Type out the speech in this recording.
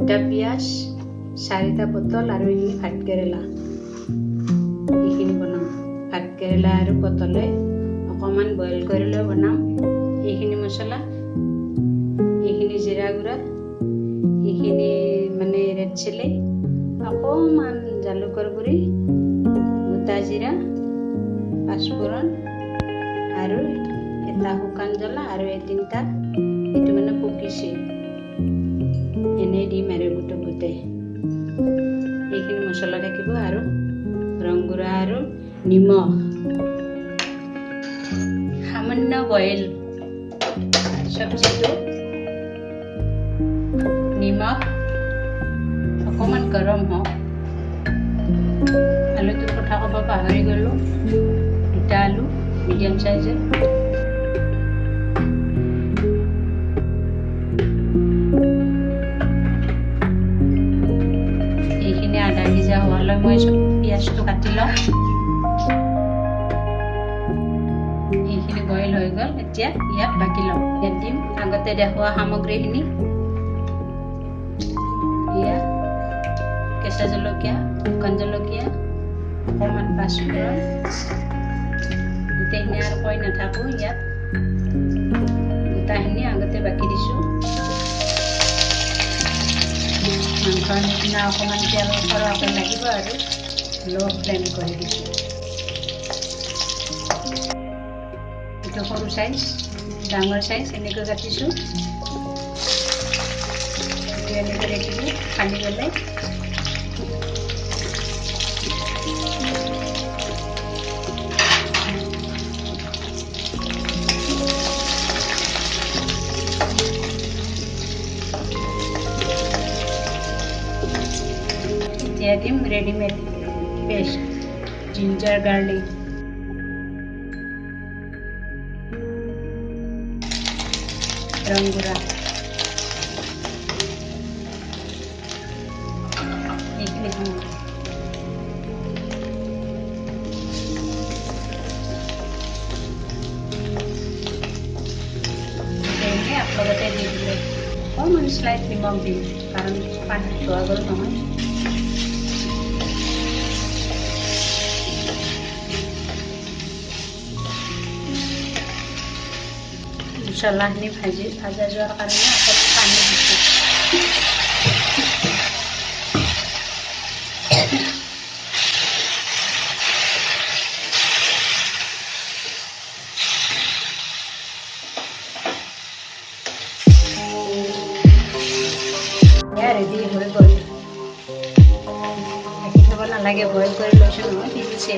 দুটা পিঁয়াজ, 4টা পটল আৰু এইখিনি ভাতকেৰেলা। এইখিনি বনাম। ভাতকেৰেলা আৰু পটলে অকণমান বইল কৰি লৈ বনাম। এইখিনি মছলা, এইখিনি জিৰা গুড়া, এইখিনি মানে ৰেড চিলি, অকণমান জালুকৰ গুড়ি, গোটা জিৰা, পাঁচফোৰণ আৰু এটা শুকান জ্বলা আৰু এই 3টা এইটো মানে পকিছে এনেই দিম আৰু গোটেই এইখিনি মছলা থাকিব আৰু ৰং গুড়া আৰু নিমখ, সামান্য বইল চব্জিটো, নিমখ অকণমান গৰম হওক। আলুটোৰ কথা ক'ব পাহৰি গ'লোঁ। 2টা আলু মিডিয়াম চাইজৰ, এইখিনি আধা সিজা হোৱালৈ মই পিঁয়াজটো কাটি লওঁ। এইখিনি বইল হৈ গ'ল। এতিয়া ইয়াত বাকি লওঁ। ইয়াত দিম আগতে দেখুওৱা সামগ্ৰীখিনি। ইয়াত কেঁচা জলকীয়া, শুকান জলকীয়া, অকণমান পাঁচফোৰণ, গোটেইখিনি আৰু কৈ নাথাকোঁ। ইয়াত গোটাখিনি আগতে বাকি দিছোঁ। মাংসৰ নিচিনা অকণমান তেল সৰহকৈ লাগিব আৰু ল' ফ্লেম কৰি দিছোঁ। এইটো সৰু চাইজ, ডাঙৰ চাইজ এনেকৈ কাটিছোঁ। এনেকৈ ৰাখিছোঁ সানি পেলাই। এতিয়া দিম ৰেডিমেড পেষ্ট, জিঞ্জাৰ গাৰ্লিক, ৰং গুড়া, এইখিনি সামগ্ৰী। গোটেইখিনি একেলগতে দি দিলে অকণমান স্লাইট নিমখ দিম, কাৰণ পানীত ধোৱা গ'ল নহয়। মছলাখিনি ভাজা যোৱাৰ কাৰণে অকণ পানী দিছোঁ। ৰেডি হৈ গ'ল। ৰাখি থ'ব নালাগে, বইল কৰি লৈছোঁ নহয়, সিজিছে।